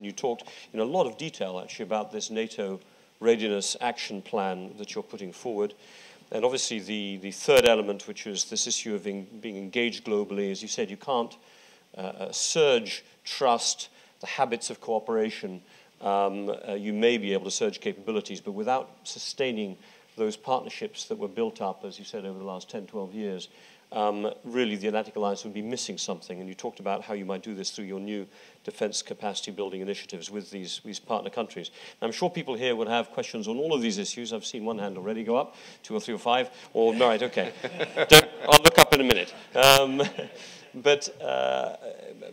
You talked in a lot of detail, actually, about this NATO readiness action plan that you're putting forward. And obviously the third element, which is this issue of being engaged globally. As you said, you can't surge trust, the habits of cooperation. You may be able to surge capabilities, but without sustaining those partnerships that were built up, as you said, over the last 10, 12 years, really the Atlantic Alliance would be missing something. And you talked about how you might do this through your new defense capacity building initiatives with these partner countries. And I'm sure people here would have questions on all of these issues. I've seen one hand already go up, 2 or 3 or 5. Or, all right, okay. I'll look up in a minute. But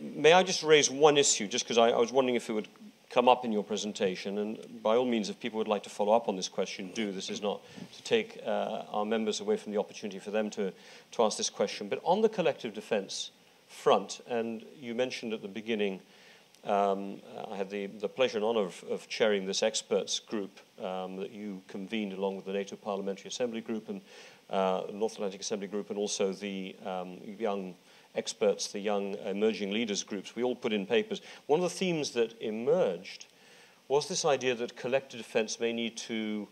may I just raise one issue, just because I was wondering if it would come up in your presentation, and by all means, if people would like to follow up on this question, do. This is not to take our members away from the opportunity for them to ask this question. But on the collective defense front, and you mentioned at the beginning, I had the pleasure and honor of chairing this experts group that you convened along with the NATO Parliamentary Assembly Group and North Atlantic Assembly Group, and also the young experts, the young emerging leaders groups. We all put in papers. One of the themes that emerged was this idea that collective defense may need to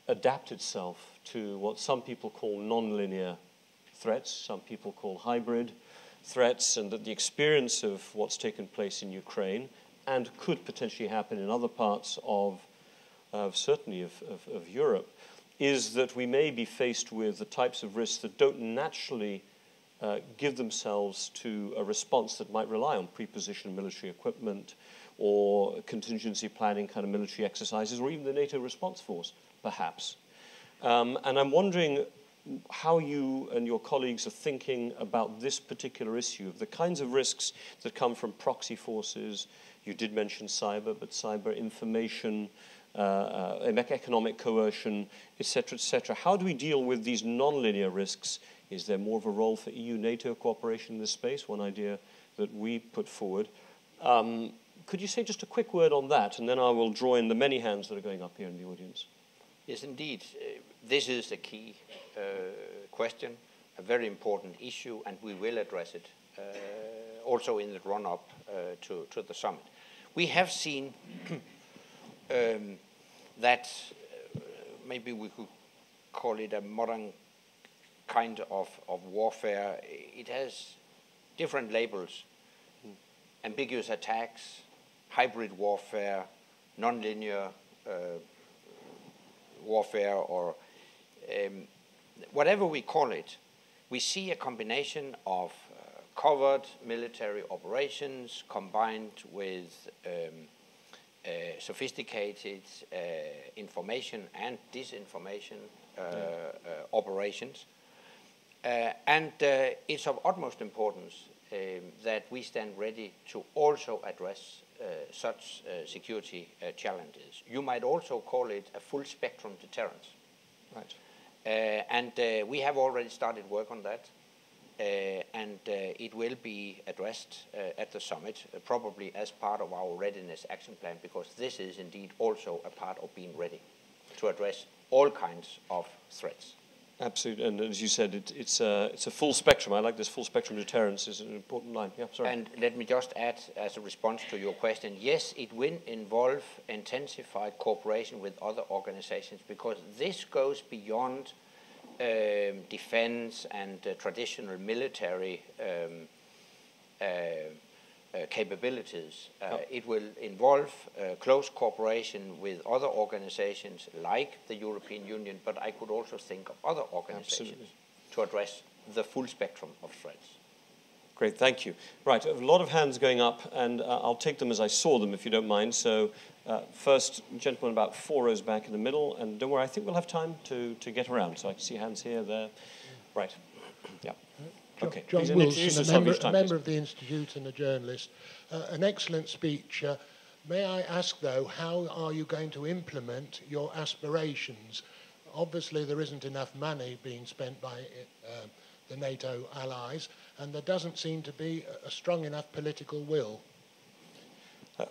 adapt itself to what some people call nonlinear threats, some people call hybrid threats, and that the experience of what's taken place in Ukraine and could potentially happen in other parts of certainly of Europe is that we may be faced with the types of risks that don't naturally give themselves to a response that might rely on pre-positioned military equipment or contingency planning kind of military exercises, or even the NATO response force, perhaps. And I'm wondering how you and your colleagues are thinking about this particular issue of the kinds of risks that come from proxy forces. You did mention cyber, but cyber information, economic coercion, etc., etc. How do we deal with these nonlinear risks? Is there more of a role for EU-NATO cooperation in this space? One idea that we put forward. Could you say just a quick word on that, and then I will draw in the many hands that are going up here in the audience. Yes, indeed. This is a key question, a very important issue, and we will address it also in the run-up to the summit. We have seen that maybe we could call it a modern kind of warfare. It has different labels: ambiguous attacks, hybrid warfare, nonlinear warfare, or whatever we call it. We see a combination of covert military operations combined with sophisticated information and disinformation operations. And it's of utmost importance that we stand ready to also address such security challenges. You might also call it a full spectrum deterrence. Right. And we have already started work on that. And it will be addressed at the summit, probably as part of our readiness action plan, because this is indeed also a part of being ready to address all kinds of threats. Absolutely, and as you said, it's a full spectrum. I like this full spectrum deterrence is an important line. Yeah, sorry. And let me just add, as a response to your question, yes, it will involve intensified cooperation with other organizations, because this goes beyond defense and traditional military capabilities. It will involve close cooperation with other organizations like the European Union, but I could also think of other organizations. Absolutely. To address the full spectrum of threats. Great, thank you. Right, a lot of hands going up, and I'll take them as I saw them, if you don't mind. So first, gentleman about 4 rows back in the middle, and don't worry, I think we'll have time to get around. So I can see hands here, there. Right, yeah. Okay. John Wilson, a member of the Institute and a journalist. An excellent speech. May I ask, though, how are you going to implement your aspirations? Obviously, there isn't enough money being spent by the NATO allies, and there doesn't seem to be a strong enough political will.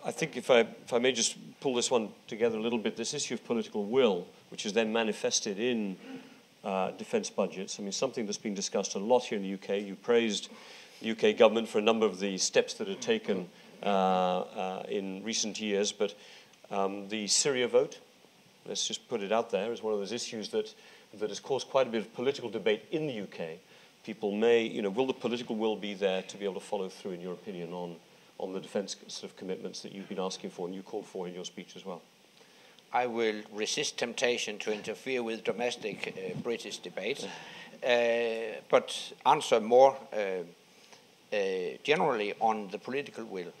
I think if I may just pull this one together a little bit, this issue of political will, which is then manifested in defence budgets. I mean, something that's been discussed a lot here in the UK. You praised the UK government for a number of the steps that are taken in recent years, but the Syria vote, let's just put it out there, is one of those issues that has caused quite a bit of political debate in the UK. People may, will the political will be there to be able to follow through, in your opinion, on the defence sort of commitments that you've been asking for and you called for in your speech as well? I will resist temptation to interfere with domestic British debates, but answer more generally on the political will.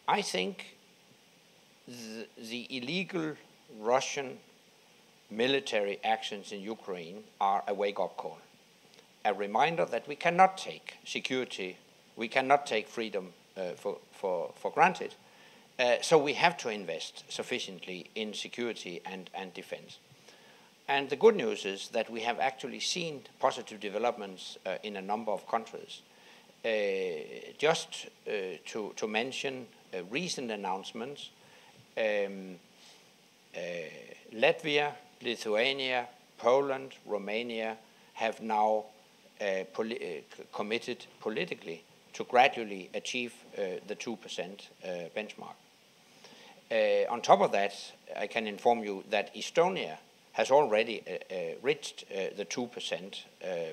I think the illegal Russian military actions in Ukraine are a wake-up call, a reminder that we cannot take security, we cannot take freedom for granted. So we have to invest sufficiently in security and defense. And the good news is that we have actually seen positive developments in a number of countries. Just to mention recent announcements, Latvia, Lithuania, Poland, Romania have now committed politically to gradually achieve the 2% benchmark. On top of that, I can inform you that Estonia has already reached the 2%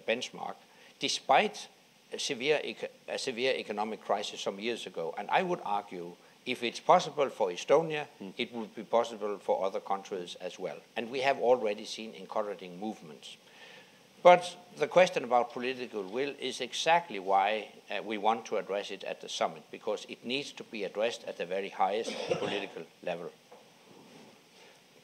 benchmark, despite a severe economic crisis some years ago. And I would argue, if it's possible for Estonia, it would be possible for other countries as well. And we have already seen encouraging movements. But the question about political will is exactly why we want to address it at the summit, because it needs to be addressed at the very highest political level.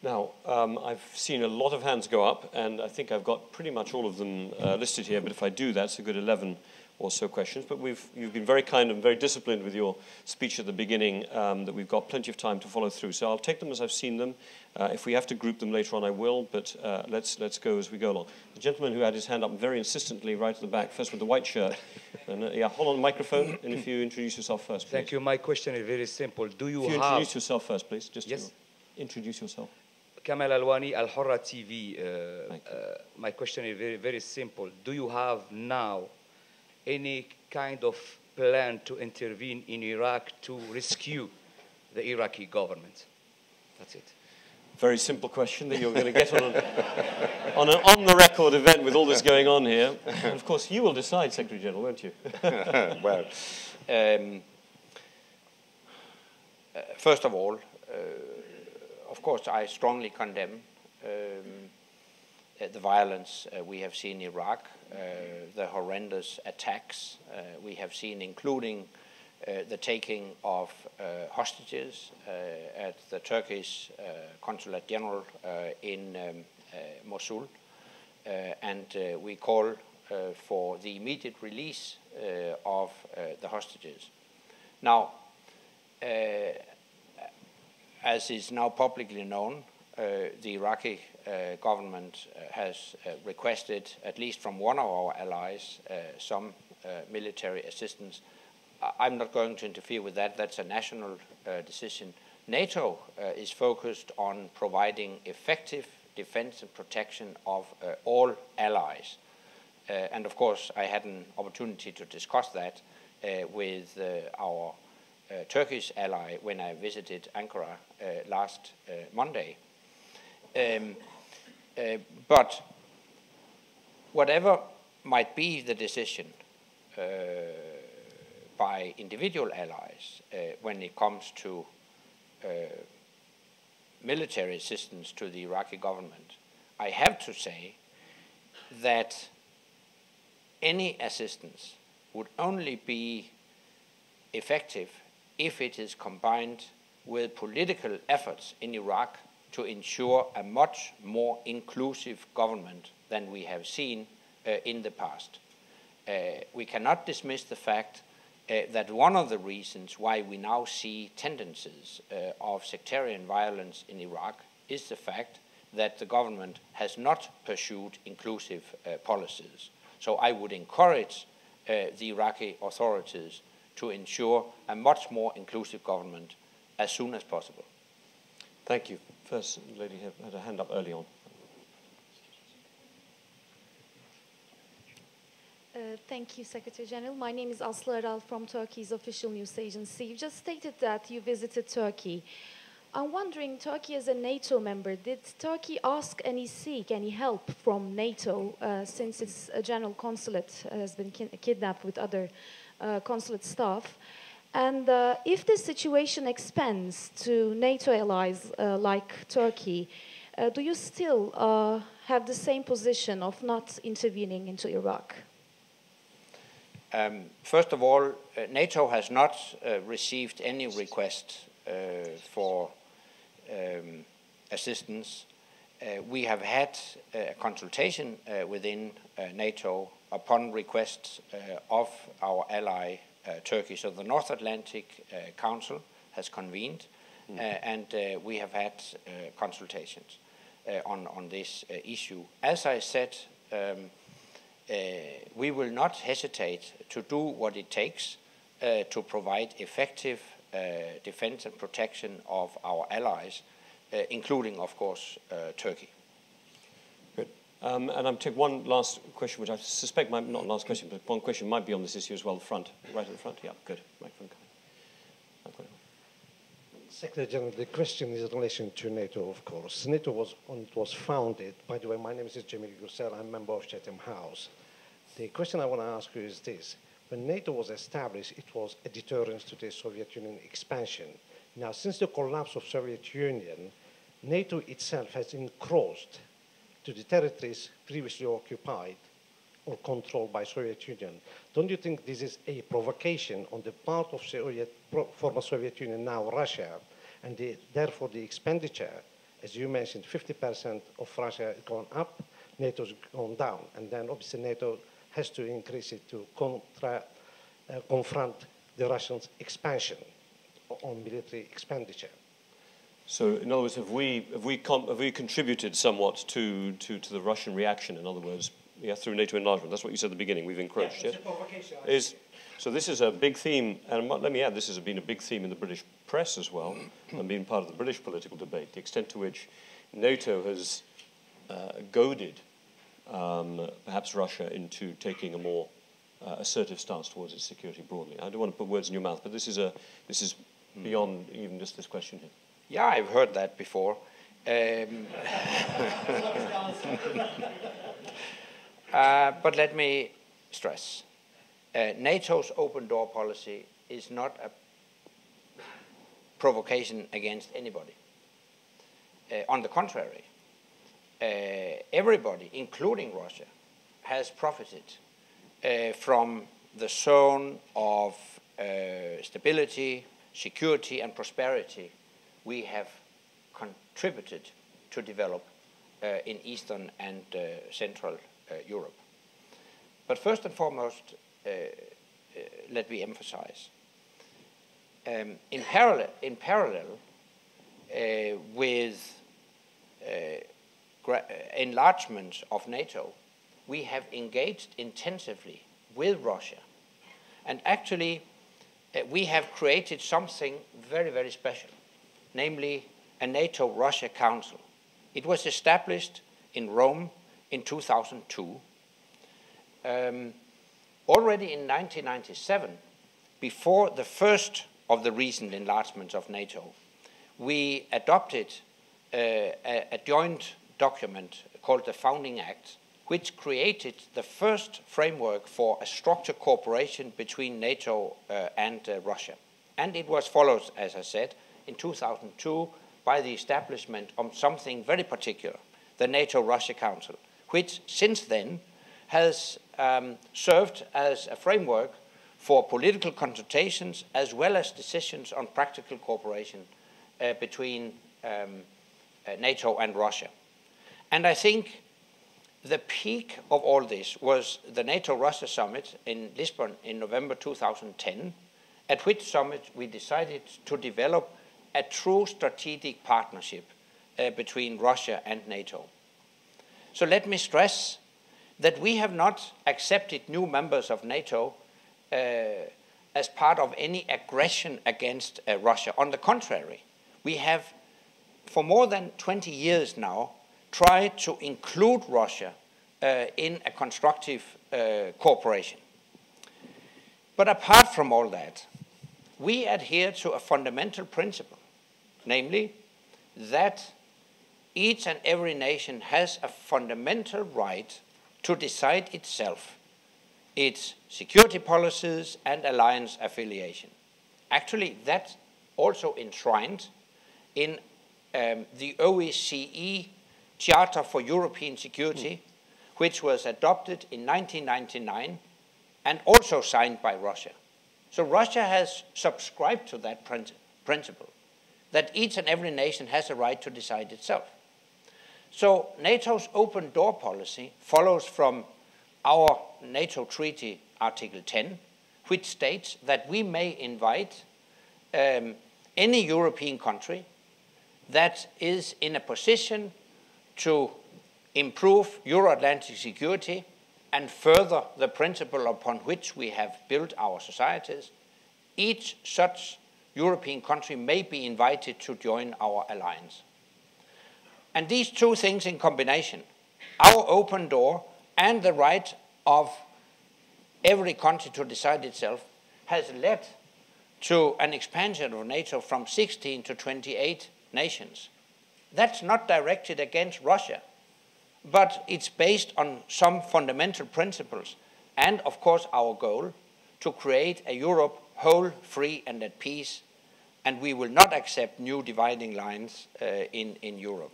Now, I've seen a lot of hands go up, and I think I've got pretty much all of them listed here, but if I do, that's a good 11 or so questions. But you've been very kind and very disciplined with your speech at the beginning, that we've got plenty of time to follow through. So I'll take them as I've seen them. If we have to group them later on, I will, but let's go as we go along. The gentleman who had his hand up very insistently right at the back, first with the white shirt. And, yeah, hold on the microphone, and if you introduce yourself first, please. Thank you. My question is very simple. Do you introduce yourself first, please, just yes? to introduce yourself. Kamal Alwani, Al Hurra TV. My question is very, very simple. Do you have now any kind of plan to intervene in Iraq to rescue the Iraqi government? That's it. Very simple question that you're going to get on an on-the-record event with all this going on here. And of course, you will decide, Secretary General, won't you? Well, first of all, of course, I strongly condemn the violence we have seen in Iraq, the horrendous attacks we have seen, including the taking of hostages at the Turkish Consulate General in Mosul. And we call for the immediate release of the hostages. Now, as is now publicly known, the Iraqi government has requested, at least from one of our allies, some military assistance. I'm not going to interfere with that. That's a national decision. NATO is focused on providing effective defense and protection of all allies. And of course, I had an opportunity to discuss that with our Turkish ally when I visited Ankara last Monday. But whatever might be the decision by individual allies when it comes to military assistance to the Iraqi government, I have to say that any assistance would only be effective if it is combined with political efforts in Iraq to ensure a much more inclusive government than we have seen in the past. We cannot dismiss the fact that one of the reasons why we now see tendencies of sectarian violence in Iraq is the fact that the government has not pursued inclusive policies. So I would encourage the Iraqi authorities to ensure a much more inclusive government as soon as possible. Thank you. First lady had a hand up early on. Thank you, Secretary General. My name is Aslı Aral from Turkey's official news agency. You just stated that you visited Turkey. I'm wondering, Turkey as a NATO member, did Turkey ask seek any help from NATO since its general consulate has been kidnapped with other consulate staff? And if this situation expands to NATO allies like Turkey, do you still have the same position of not intervening into Iraq? First of all, NATO has not received any request for assistance. We have had a consultation within NATO upon request of our ally Turkey. So the North Atlantic Council has convened and we have had consultations on this issue. As I said, we will not hesitate to do what it takes to provide effective defense and protection of our allies, including, of course, Turkey. Good. And I'm taking one last question, which I suspect might not last question, but one question might be on this issue as well. The front, right at the front. Yeah, good. Microphone coming. Secretary General, the question is in relation to NATO, of course. NATO was founded. By the way, my name is Jamil Gursel. I'm a member of Chatham House. The question I want to ask you is this. When NATO was established, it was a deterrence to the Soviet Union expansion. Now, since the collapse of Soviet Union, NATO itself has encroached to the territories previously occupied or controlled by Soviet Union. Don't you think this is a provocation on the part of former Soviet Union, now Russia, and therefore the expenditure, as you mentioned, 50% of Russia has gone up, NATO's gone down, and then obviously NATO has to increase it to confront the Russians' expansion on military expenditure. So, in other words, have we contributed somewhat to the Russian reaction? In other words, yeah, through NATO enlargement. That's what you said at the beginning. We've encroached. Yeah, it's a provocation. So this is a big theme, and let me add, this has been a big theme in the British press as well, and been part of the British political debate. The extent to which NATO has goaded perhaps Russia into taking a more assertive stance towards its security broadly. I don't want to put words in your mouth, but this is beyond even just this question here. Yeah, I've heard that before. But let me stress, NATO's open door policy is not a provocation against anybody. On the contrary, everybody, including Russia, has profited from the zone of stability, security, and prosperity we have contributed to develop in Eastern and Central Europe. But first and foremost, let me emphasize, in parallel with enlargement of NATO, we have engaged intensively with Russia. And actually, we have created something very, very special, namely a NATO-Russia Council. It was established in Rome in 2002. Already in 1997, before the first of the recent enlargements of NATO, we adopted a joint document called the Founding Act, which created the first framework for a structured cooperation between NATO and Russia. And it was followed, as I said, in 2002 by the establishment of something very particular, the NATO-Russia Council, which since then has served as a framework for political consultations as well as decisions on practical cooperation between NATO and Russia. And I think the peak of all this was the NATO-Russia summit in Lisbon in November 2010, at which summit we decided to develop a true strategic partnership between Russia and NATO. So let me stress that we have not accepted new members of NATO as part of any aggression against Russia. On the contrary, we have, for more than 20 years now, tried to include Russia in a constructive cooperation. But apart from all that, we adhere to a fundamental principle, namely that each and every nation has a fundamental right to decide itself its security policies and alliance affiliation. Actually, that's also enshrined in the OSCE Charter for European Security, which was adopted in 1999 and also signed by Russia. So Russia has subscribed to that principle, that each and every nation has a right to decide itself. So NATO's open door policy follows from our NATO treaty Article 10, which states that we may invite any European country that is in a position to improve Euro-Atlantic security and further the principle upon which we have built our societies. Each such European country may be invited to join our alliance. And these two things in combination, our open door and the right of every country to decide itself, has led to an expansion of NATO from 16 to 28 nations. That's not directed against Russia, but it's based on some fundamental principles and, of course, our goal to create a Europe whole, free, and at peace, and we will not accept new dividing lines in Europe.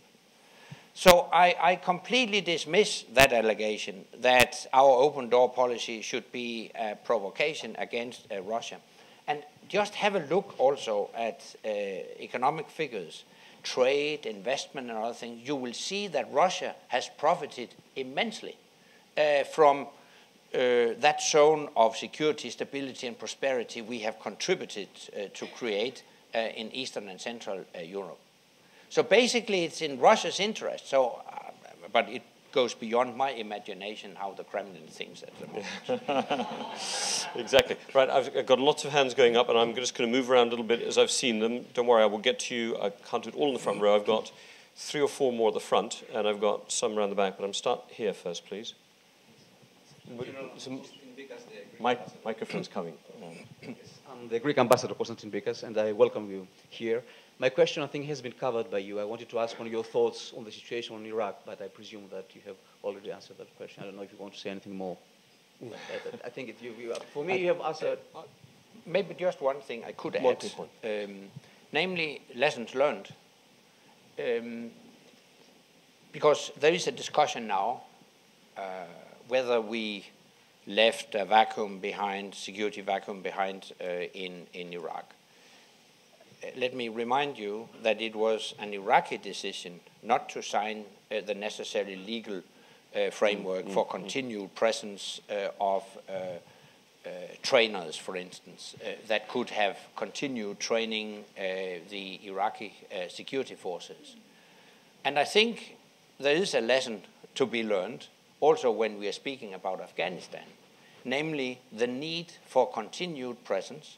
So I completely dismiss that allegation that our open door policy should be a provocation against Russia. And just have a look also at economic figures, trade, investment, and other things. You will see that Russia has profited immensely from that zone of security, stability, and prosperity we have contributed to create in Eastern and Central Europe. So basically, it's in Russia's interest. So, but it goes beyond my imagination how the Kremlin thinks at the moment. Exactly. Right, I've got lots of hands going up, and I'm just going to move around a little bit as I've seen them. Don't worry, I will get to you. I can't do it all in the front row. I've got 3 or 4 more at the front, and I've got some around the back, but I'm start here first, please. Microphone's coming. I'm the Greek ambassador, Konstantin Bikas, and I welcome you here. My question, I think, has been covered by you. I wanted to ask on your thoughts on the situation in Iraq, but I presume that you have already answered that question. I don't know if you want to say anything more. I think for me, you have answered. Maybe just one thing I could add, namely lessons learned. Because there is a discussion now whether we left a vacuum behind, security vacuum behind in Iraq. Let me remind you that it was an Iraqi decision not to sign the necessary legal framework for continued presence of trainers, for instance, that could have continued training the Iraqi security forces. And I think there is a lesson to be learned also when we are speaking about Afghanistan, namely the need for continued presence,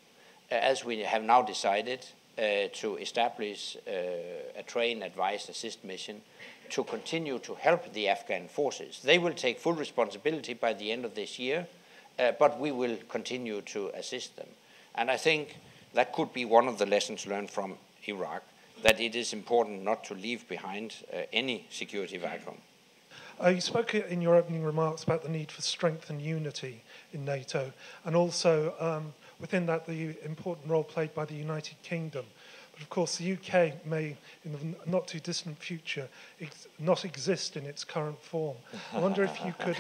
as we have now decided to establish a train, advise, assist mission to continue to help the Afghan forces. They will take full responsibility by the end of this year, but we will continue to assist them. And I think that could be one of the lessons learned from Iraq, that it is important not to leave behind any security vacuum. You spoke in your opening remarks about the need for strength and unity in NATO, and also within that the important role played by the United Kingdom. But of course the UK may, in the not too distant future, not exist in its current form. I wonder if you could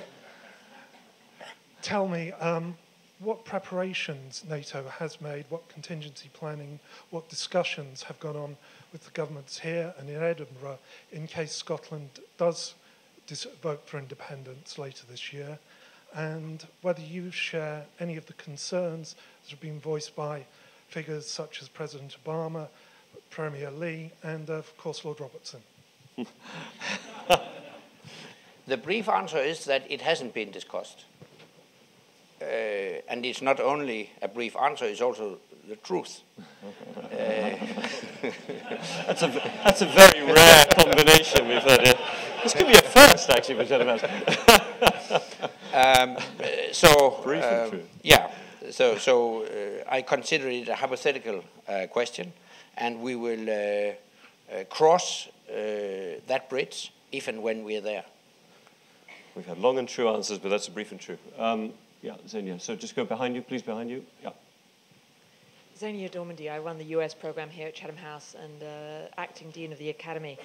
tell me what preparations NATO has made, what contingency planning, what discussions have gone on with the governments here and in Edinburgh in case Scotland does vote for independence later this year, and whether you share any of the concerns that have been voiced by figures such as President Obama, Premier Lee, and of course Lord Robertson. The brief answer is that it hasn't been discussed. And it's not only a brief answer, it's also the truth. That's a very rare combination we've heard here. This could be a first, actually, for gentlemen. Brief and true. Yeah. So I consider it a hypothetical question, and we will cross that bridge if and when we're there. We've had long and true answers, but that's a brief and true. Yeah, Xenia. So just go behind you, please, behind you. Yeah. Xenia Dormandy, I run the US program here at Chatham House and acting Dean of the Academy.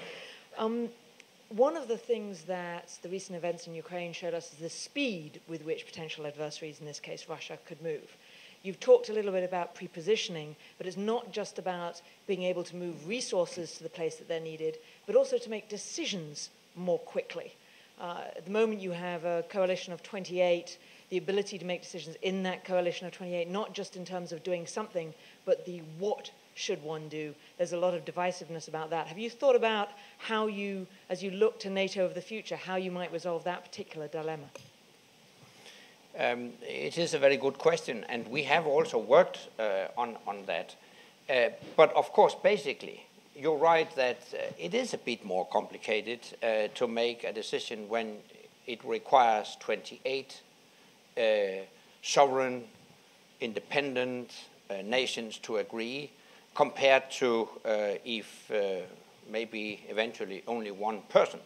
One of the things that the recent events in Ukraine showed us is the speed with which potential adversaries, in this case Russia, could move. You've talked a little bit about pre-positioning, but it's not just about being able to move resources to the place that they're needed, but also to make decisions more quickly. At the moment you have a coalition of 28, the ability to make decisions in that coalition of 28, not just in terms of doing something, but the what should one do. There's a lot of divisiveness about that. Have you thought about how you, as you look to NATO of the future, how you might resolve that particular dilemma? It is a very good question, and we have also worked on that. But of course, basically, you're right that it is a bit more complicated to make a decision when it requires 28 sovereign, independent nations to agree, compared to if maybe eventually only one person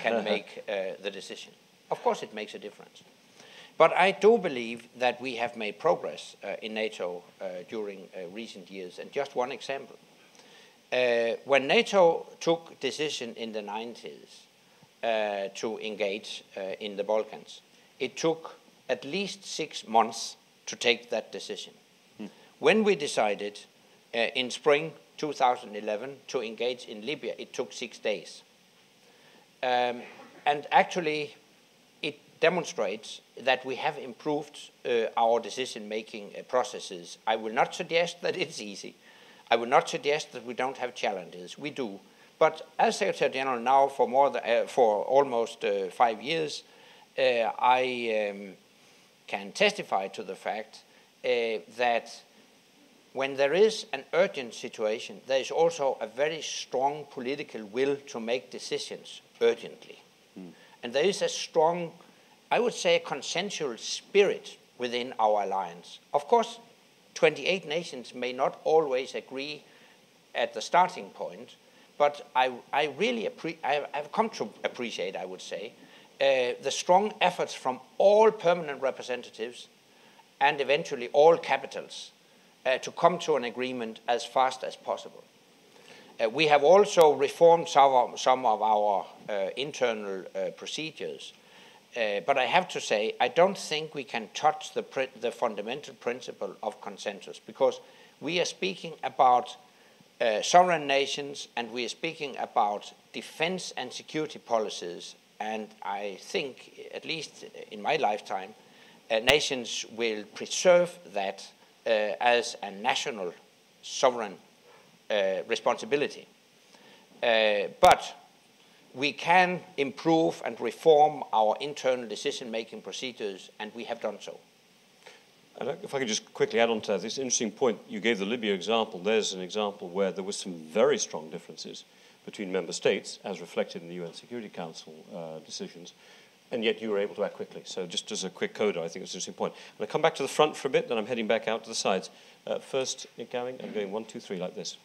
can make the decision. Of course, it makes a difference. But I do believe that we have made progress in NATO during recent years. And just one example. When NATO took decision in the 90s to engage in the Balkans, it took at least 6 months to take that decision. When we decided in spring 2011 to engage in Libya, it took 6 days. And actually, it demonstrates that we have improved our decision-making processes. I will not suggest that it's easy. I will not suggest that we don't have challenges. We do. But as Secretary General now for almost 5 years, I can testify to the fact that when there is an urgent situation, there is also a very strong political will to make decisions urgently. And there is a strong, I would say, a consensual spirit within our alliance. Of course, 28 nations may not always agree at the starting point, but I really I've come to appreciate, I would say, the strong efforts from all permanent representatives and eventually all capitals to come to an agreement as fast as possible. We have also reformed some of our internal procedures. But I have to say, I don't think we can touch the fundamental principle of consensus, because we are speaking about sovereign nations, and we are speaking about defense and security policies. And I think, at least in my lifetime, nations will preserve that as a national sovereign responsibility. But we can improve and reform our internal decision-making procedures, and we have done so. And if I could just quickly add on to that, this interesting point, you gave the Libya example. There's an example where there were some very strong differences between member states, as reflected in the UN Security Council decisions, and yet you were able to act quickly. So just as a quick coda, I think it's an interesting point. I'm going to come back to the front for a bit, then I'm heading back out to the sides. First, Nick Gowing, I'm going 1, 2, 3 like this.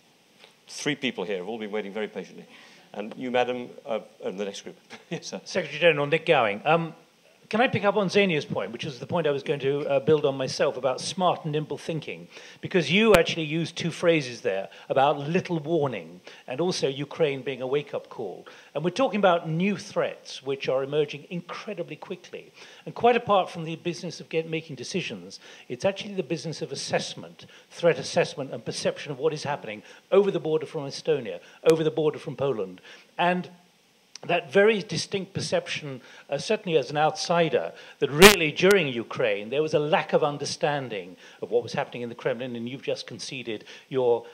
3 people here have all been waiting very patiently. And you, madam, in the next group. Yes, sir. Secretary General Nick Gowing. Can I pick up on Xenia's point, which is the point I was going to build on myself, about smart and nimble thinking? Because you actually used 2 phrases there about little warning and also Ukraine being a wake-up call. And we're talking about new threats which are emerging incredibly quickly. And quite apart from the business of making decisions, it's actually the business of assessment, threat assessment and perception of what is happening over the border from Estonia, over the border from Poland. And that very distinct perception, certainly as an outsider, that really during Ukraine there was a lack of understanding of what was happening in the Kremlin, and you've just conceded your,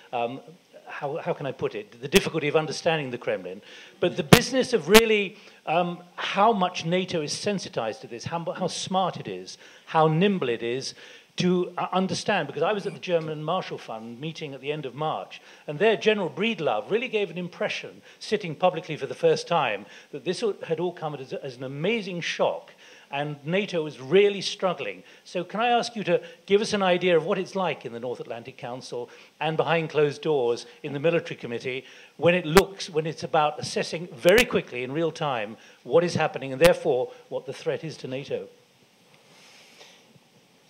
how can I put it, the difficulty of understanding the Kremlin. But the business of really how much NATO is sensitized to this, how smart it is, how nimble it is, to understand, because I was at the German Marshall Fund meeting at the end of March, and there General Breedlove really gave an impression, sitting publicly for the first time, that this had all come as an amazing shock, and NATO is really struggling. So can I ask you to give us an idea of what it's like in the North Atlantic Council and behind closed doors in the Military Committee when it's about assessing very quickly in real time what is happening and therefore what the threat is to NATO?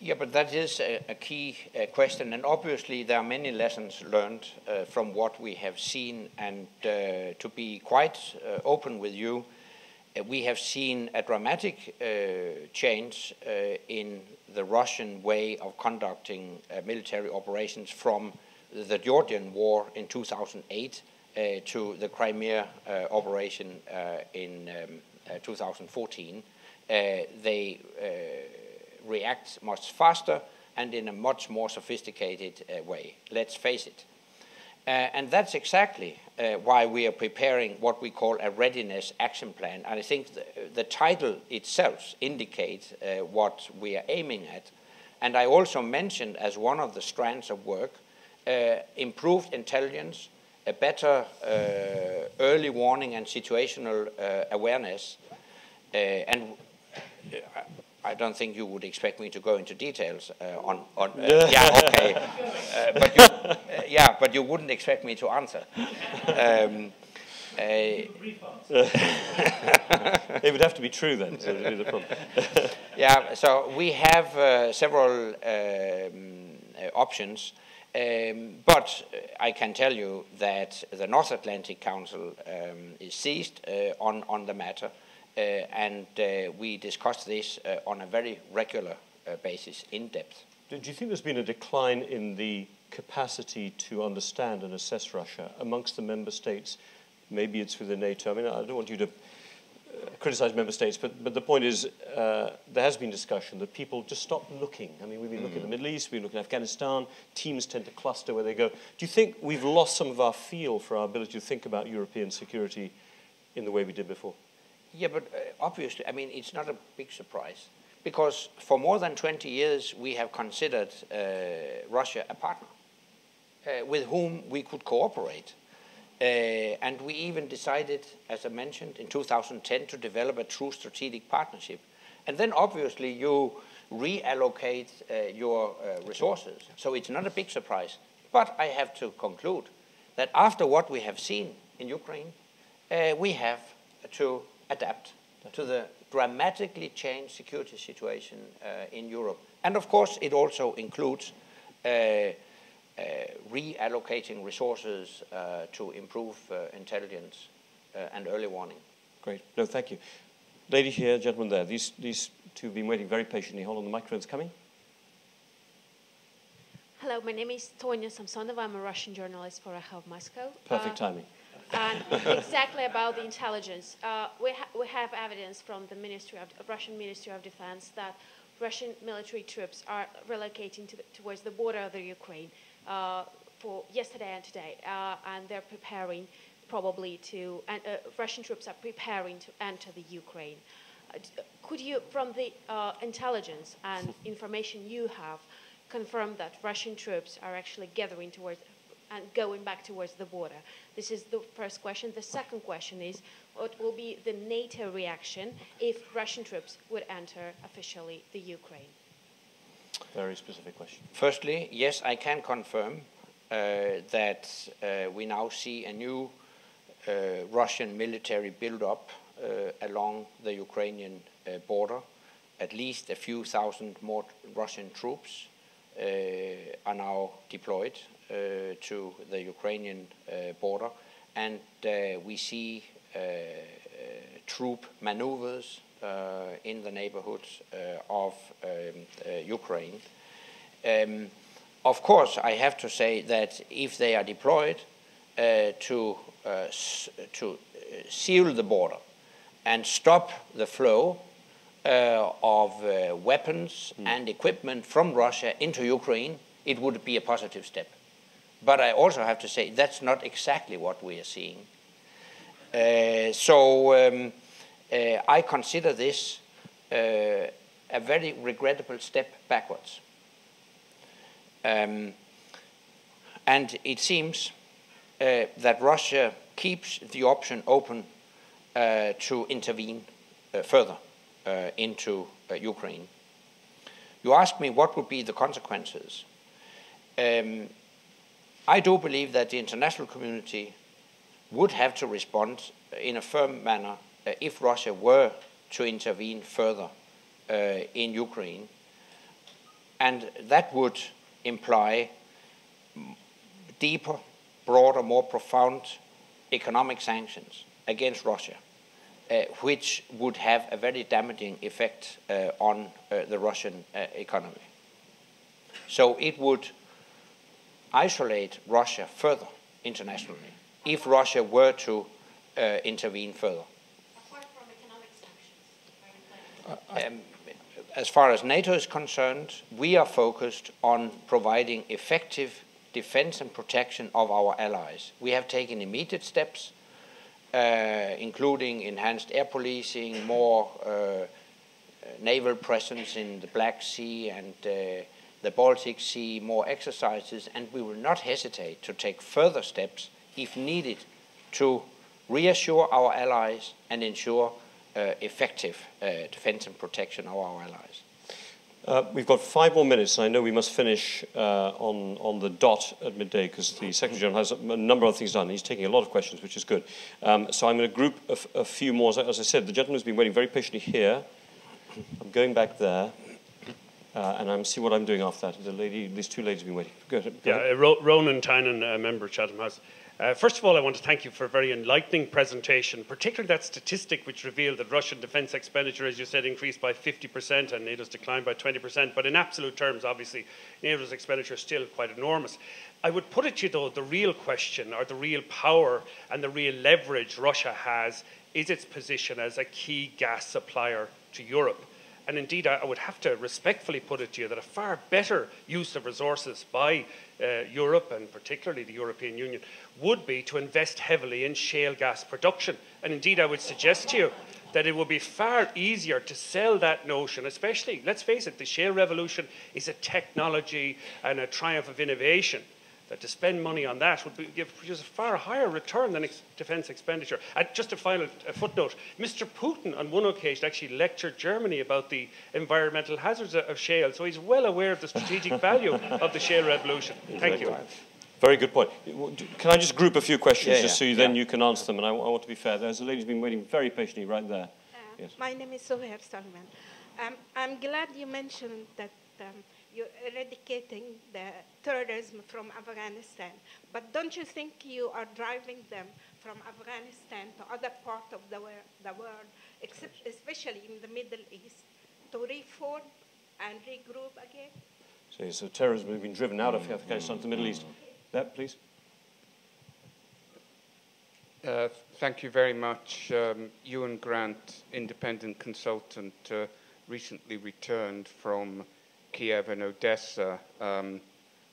Yeah, but that is a key question, and obviously there are many lessons learned from what we have seen, and to be quite open with you, we have seen a dramatic change in the Russian way of conducting military operations from the Georgian War in 2008 to the Crimea operation in 2014. They react much faster and in a much more sophisticated way. Let's face it. And that's exactly why we are preparing what we call a readiness action plan. And I think the title itself indicates what we are aiming at. And I also mentioned as one of the strands of work, improved intelligence, a better early warning and situational awareness. And I don't think you would expect me to go into details yeah, okay. But you wouldn't expect me to answer. It would have to be true then. So that'd be the problem. Yeah, so we have several options, but I can tell you that the North Atlantic Council is seized on the matter. And we discuss this on a very regular basis, in depth. Do you think there's been a decline in the capacity to understand and assess Russia amongst the member states? Maybe it's within NATO. I mean, I don't want you to criticize member states, but the point is there has been discussion that people just stop looking. I mean, we've been looking at the Middle East, we've been looking at Afghanistan, teams tend to cluster where they go. Do you think we've lost some of our feel for our ability to think about European security in the way we did before? Yeah, but obviously, I mean, it's not a big surprise, because for more than 20 years we have considered Russia a partner with whom we could cooperate. And we even decided, as I mentioned, in 2010 to develop a true strategic partnership. And then obviously you reallocate your resources. So it's not a big surprise. But I have to conclude that after what we have seen in Ukraine, we have to adapt to the dramatically changed security situation in Europe. And of course, it also includes reallocating resources to improve intelligence and early warning. Great. No, thank you. Lady here, gentleman there. These two have been waiting very patiently. Hold on, the microphone's coming. Hello, my name is Tonya Samsonova. I'm a Russian journalist for Echo of Moscow. Perfect timing. And exactly about the intelligence. We have evidence from the Russian Ministry of Defense that Russian military troops are relocating towards the border of the Ukraine for yesterday and today, and they're preparing probably to, Russian troops are preparing to enter the Ukraine. Could you, from the intelligence and information you have, confirm that Russian troops are actually gathering towards and going back towards the border? This is the first question. The second question is, what will be the NATO reaction if Russian troops would enter officially the Ukraine? Very specific question. Firstly, yes, I can confirm that we now see a new Russian military build-up along the Ukrainian border. At least a few thousand more Russian troops are now deployed to the Ukrainian border, and we see troop maneuvers in the neighborhoods of Ukraine. Of course, I have to say that if they are deployed to seal the border and stop the flow of weapons and equipment from Russia into Ukraine, it would be a positive step. But I also have to say that's not exactly what we are seeing. I consider this a very regrettable step backwards. And it seems that Russia keeps the option open to intervene further. into Ukraine. You asked me what would be the consequences. I do believe that the international community would have to respond in a firm manner if Russia were to intervene further in Ukraine. And that would imply deeper, broader, more profound economic sanctions against Russia, which would have a very damaging effect on the Russian economy. So it would isolate Russia further internationally if Russia were to intervene further. Apart from economic sanctions? As far as NATO is concerned, we are focused on providing effective defense and protection of our allies. We have taken immediate steps, including enhanced air policing, more naval presence in the Black Sea and the Baltic Sea, more exercises, and we will not hesitate to take further steps if needed to reassure our allies and ensure effective defense and protection of our allies. We've got 5 more minutes, and I know we must finish on the dot at midday because the Secretary General has a number of things done. He's taking a lot of questions, which is good. So I'm going to group a few more. As I said, the gentleman has been waiting very patiently here. I'm going back there, and I'm see what I'm doing after that. These two ladies have been waiting. Go ahead. Ronan Tynan, member of Chatham House. First of all, I want to thank you for a very enlightening presentation, particularly that statistic which revealed that Russian defence expenditure, as you said, increased by 50% and NATO's declined by 20%. But in absolute terms, obviously, NATO's expenditure is still quite enormous. I would put it to you, though, the real question, or the real power and the real leverage Russia has, is its position as a key gas supplier to Europe. And indeed, I would have to respectfully put it to you that a far better use of resources by Europe, and particularly the European Union, would be to invest heavily in shale gas production. And indeed, I would suggest to you that it would be far easier to sell that notion, especially, let's face it, the shale revolution is a technology and a triumph of innovation, that to spend money on that would produce a far higher return than defence expenditure. And just a final footnote, Mr. Putin on one occasion actually lectured Germany about the environmental hazards of shale, so he's well aware of the strategic value of the shale revolution. Thank you. Very good point. Can I just group a few questions so then you can answer them? And I want to be fair. There's a lady who's been waiting very patiently right there. Yes. My name is Soher Salman. I'm glad you mentioned that you're eradicating the terrorism from Afghanistan. But don't you think you are driving them from Afghanistan to other parts of the world, especially in the Middle East, to reform and regroup again? So terrorism has been driven out of Afghanistan to the Middle East. That, please. Thank you very much. Ewan Grant, independent consultant, recently returned from Kiev and Odessa,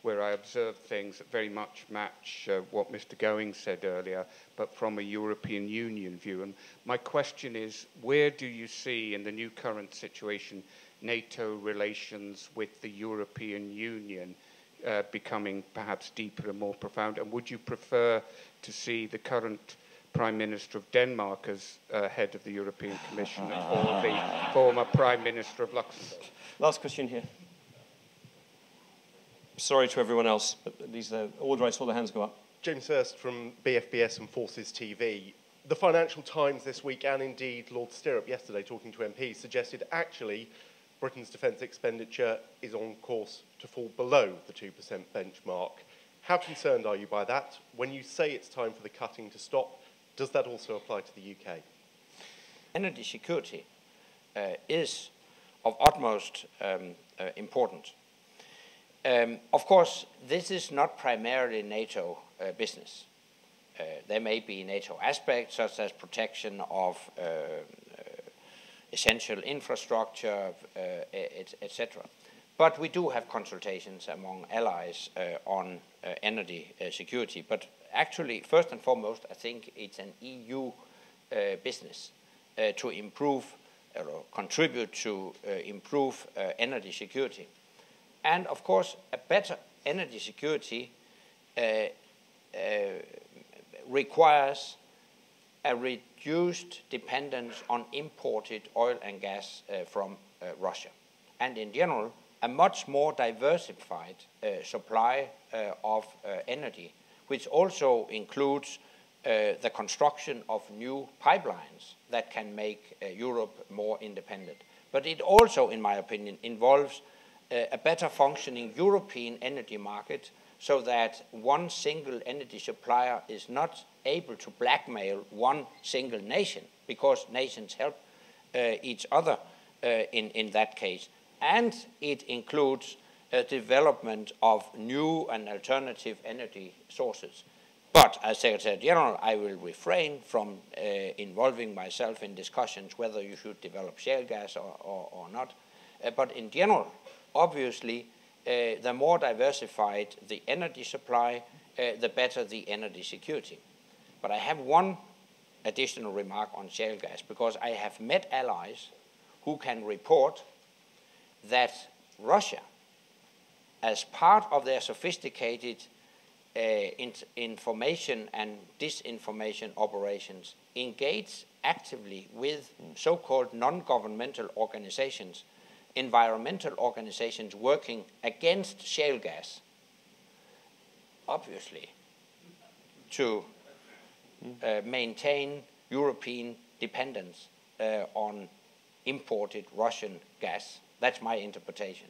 where I observed things that very much match what Mr. Going said earlier, but from a European Union view. And my question is, where do you see in the new current situation NATO relations with the European Union becoming perhaps deeper and more profound? And would you prefer to see the current Prime Minister of Denmark as head of the European Commission or the former Prime Minister of Luxembourg? Last question here. Sorry to everyone else, but these order I saw the hands go up. James Hurst from BFBS and Forces TV. The Financial Times this week, and indeed Lord Stirrup yesterday talking to MPs, suggested actually Britain's defence expenditure is on course to fall below the 2% benchmark. How concerned are you by that? When you say it's time for the cutting to stop, does that also apply to the UK? Energy security is of utmost importance. Of course, this is not primarily NATO business. There may be NATO aspects such as protection of essential infrastructure, etc. But we do have consultations among allies on energy security. But actually, first and foremost, I think it's an EU business to improve or contribute to improve energy security. And of course, a better energy security requires a reduced dependence on imported oil and gas from Russia. And in general, a much more diversified supply of energy, which also includes the construction of new pipelines that can make Europe more independent. But it also, in my opinion, involves a better functioning European energy market so that one single energy supplier is not able to blackmail one single nation, because nations help each other in that case. And it includes development of new and alternative energy sources. But as Secretary General, I will refrain from involving myself in discussions whether you should develop shale gas or not. But in general, obviously, the more diversified the energy supply, the better the energy security. But I have one additional remark on shale gas, because I have met allies who can report that Russia, as part of their sophisticated information and disinformation operations, engage actively with so-called non-governmental organizations, environmental organizations working against shale gas, obviously, to maintain European dependence on imported Russian gas. That's my interpretation.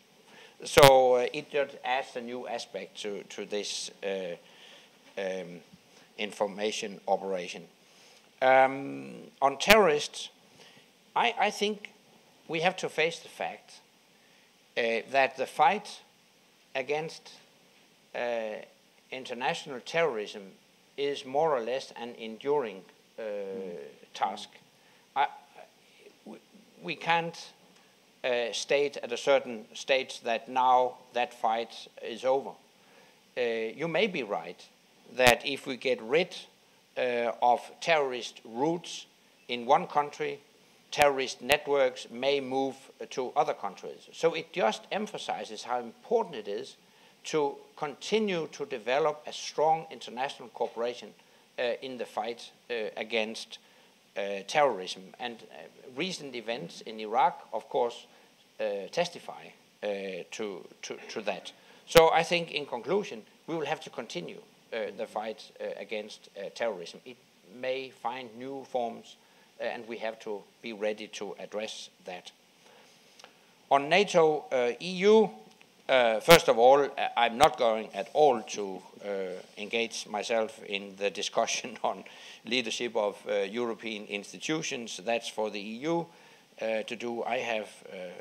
So it just adds a new aspect to this information operation. On terrorists, I think we have to face the fact that the fight against international terrorism is more or less an enduring task. We can't state at a certain stage that now that fight is over. You may be right that if we get rid of terrorist routes in one country, terrorist networks may move to other countries. So it just emphasizes how important it is to continue to develop a strong international cooperation in the fight against terrorism. And recent events in Iraq, of course, testify to that. So I think, in conclusion, we will have to continue the fight against terrorism. It may find new forms, and we have to be ready to address that. On NATO, EU, first of all, I'm not going at all to engage myself in the discussion on leadership of European institutions. That's for the EU to do. I have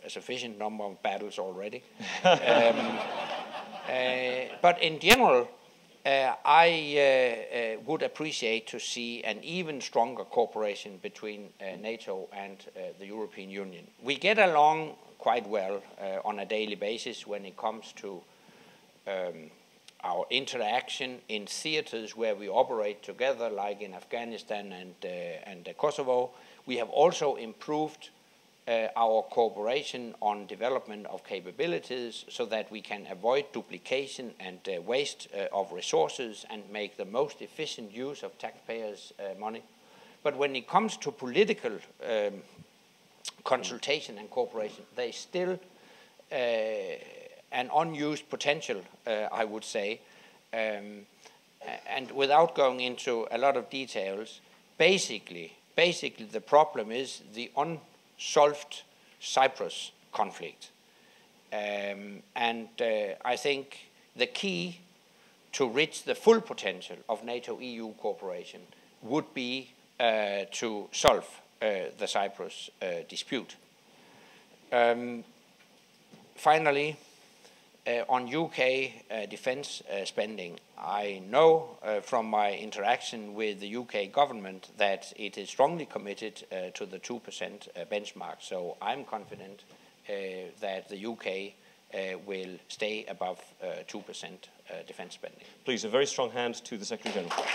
a sufficient number of battles already. But in general, I would appreciate to see an even stronger cooperation between NATO and the European Union. We get along quite well on a daily basis when it comes to our interaction in theaters where we operate together, like in Afghanistan and Kosovo. We have also improved our cooperation on development of capabilities so that we can avoid duplication and waste of resources and make the most efficient use of taxpayers' money. But when it comes to political consultation and cooperation, there is still an unused potential, I would say. And without going into a lot of details, basically the problem is the unsolved Cyprus conflict. And I think the key to reach the full potential of NATO-EU cooperation would be to solve the Cyprus dispute. Finally, on UK defence spending, I know from my interaction with the UK government that it is strongly committed to the 2% benchmark. So I'm confident that the UK will stay above 2% defence spending. Please, a very strong hand to the Secretary General.